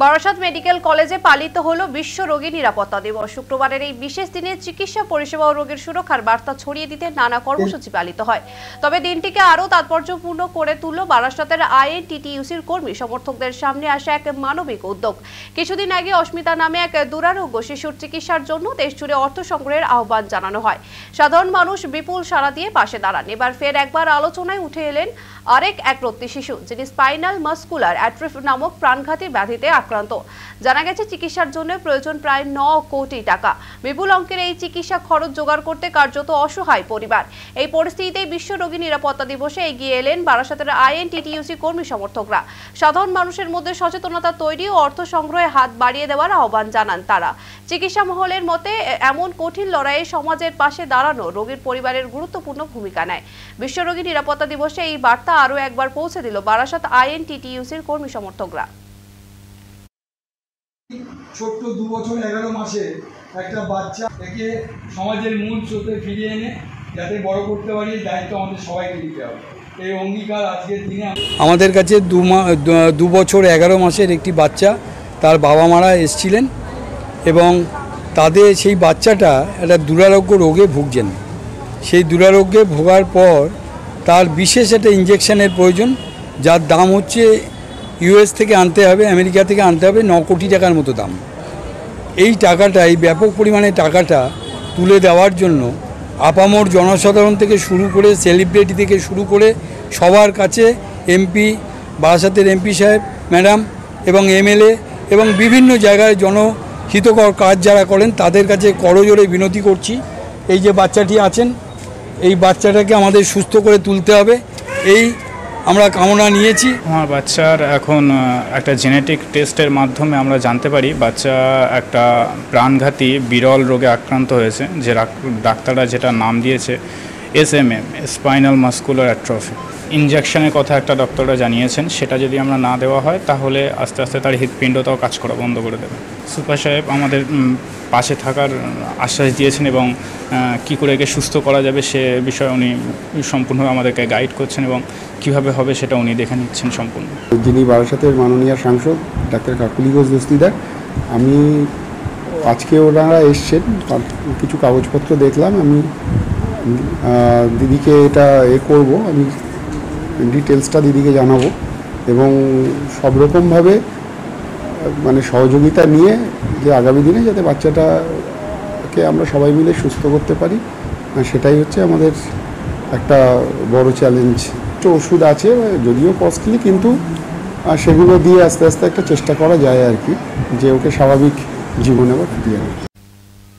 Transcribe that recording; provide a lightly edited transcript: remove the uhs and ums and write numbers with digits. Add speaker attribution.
Speaker 1: Barasat medical কলেজে পালিত হলো বিশ্ব রোগী নিরাপত্তা দিবস। শুক্রবারের এই বিশেষ দিনে চিকিৎসা পরিষেবা ও রোগীর সুরক্ষার বার্তা ছড়িয়ে দিতে নানা কর্মসূচি পালিত হয়। তবে দিনটিকে আরও তাৎপর্যপূর্ণ করে তুলল বারাসাতের আইএনটিটিইউসির কর্মী সমর্থকদের সামনে আসা এক মানবিক উদ্যোগ। কিছুদিন আগে অস্মিতা নামে এক দুরারোগ্য শিশুর চিকিৎসার জন্য দেশজুড়ে অর্থ সংগ্রহের আহ্বান জানানো হয়। সাধারণ মানুষ বিপুল সাড়া দিয়ে পাশে দাঁড়ান। এবার ফের একবার আলোচনায় উঠে এলেন আরেক একরত্তি শিশু, যিনি স্পাইনাল মাসকুলার অ্যাট্রফি নামক প্রাণঘাতী ব্যাধিতে আক্রান্ত। জানা গেছে চিকিৎসার জন্য প্রয়োজন প্রায় 9 কোটি টাকা। বিপুল অঙ্কের এই চিকিৎসা খরচ জোগাড় করতে কার্যত অসহায় পরিবার। এই পরিস্থিতিতে বিশ্ব রোগী নিরাপত্তা দিবসে এগিয়ে এলেন বারাসাতের আইএনটিটিইউসি কর্মী সমর্থকরা। সাধারণ মানুষের মধ্যে সচেতনতা তৈরি ও অর্থ সংগ্রহে হাত বাড়িয়ে দেওয়ার আহ্বান জানান তারা। চিকিৎসা মহলের মতে এমন কঠিন লড়াইয়ে সমাজের পাশে দাঁড়ানো রোগীর পরিবারের গুরুত্বপূর্ণ ভূমিকা নেয়। বিশ্ব রোগী নিরাপত্তা দিবসে এই বার্তা আরও একবার পৌঁছে দিল বারাসাত আইএনটিটিইউসির কর্মী সমর্থকরা।
Speaker 2: ছোট্ট 2 বছর 11 মাসে একটা বাচ্চা থেকে সমাজের মূল স্রোতে ফিরিয়ে এনে যাতে বড় করতে পারি, এই দায়িত্ব আমাদের সবাইকে নিতে হবে। এই অঙ্গীকার আজকের দিনে
Speaker 3: আমাদের কাছে 2 বছর 11 মাসের একটি বাচ্চা, তার বাবা মারা এসেছিলেন এবং তাদের সেই বাচ্চাটা একটা দুরারোগ্য রোগে ভুগছেন। সেই দুরারোগ্যে ভোগার পর তার বিশেষ একটা ইঞ্জেকশনের প্রয়োজন, যার দাম হচ্ছে ইউএস থেকে আনতে হবে, আমেরিকা থেকে আনতে হবে 9 কোটি টাকার মতো দাম। এই টাকাটা, এই ব্যাপক পরিমাণে টাকাটা তুলে দেওয়ার জন্য আপামর জনসাধারণ থেকে শুরু করে সেলিব্রিটি থেকে শুরু করে সবার কাছে এমপি, বারাসাতের এমপি সাহেব ম্যাডাম এবং এমএলএ এবং বিভিন্ন জায়গায় জনহিতকর কাজ যারা করেন তাদের কাছে করজোড়ে বিনতি করছি, এই যে বাচ্চাটি আছেন এই বাচ্চাটাকে আমাদের সুস্থ করে তুলতে হবে, এই আমরা কামনা নিয়েছি।
Speaker 4: আমার বাচ্চার এখন একটা জেনেটিক টেস্টের মাধ্যমে আমরা জানতে পারি বাচ্চা একটা প্রাণঘাতী বিরল রোগে আক্রান্ত হয়েছে, যে ডাক্তাররা যেটা নাম দিয়েছে SMM, স্পাইনাল মাসকুলার অ্যাট্রফি। ইনজেকশনের কথা একটা ডক্টররা জানিয়েছেন, সেটা যদি আমরা না দেওয়া হয় তাহলে আস্তে আস্তে তার হৃৎপিণ্ডটাও কাজ করা বন্ধ করে দেবে। সুপার সাহেব আমাদের পাশে থাকার আশ্বাস দিয়েছেন এবং কী করে একে সুস্থ করা যাবে সে বিষয়ে উনি সম্পূর্ণভাবে আমাদেরকে গাইড করছেন এবং কীভাবে হবে সেটা উনি দেখে নিচ্ছেন সম্পূর্ণ।
Speaker 5: যিনি বারাসাতের মাননীয় সাংসদ ডাক্তার কাকুলি ঘোষ দস্তিদার, আমি আজকে ওনারা এসছেন, কিছু কাগজপত্র দেখলাম, আমি দিদিকে এটা করব, আমি ডিটেলসটা দিদিকে জানাবো এবং সব রকমভাবে মানে সহযোগিতা নিয়ে যে আগামী দিনে যাতে বাচ্চাটাকে আমরা সবাই মিলে সুস্থ করতে পারি, সেটাই হচ্ছে আমাদের একটা বড় চ্যালেঞ্জ। তো ওষুধ আছে যদিও কস্টলি, কিন্তু সেগুলো দিয়ে আস্তে আস্তে একটা চেষ্টা করা যায় আর কি, যে ওকে স্বাভাবিক জীবনে আবার ফিরিয়ে আনা।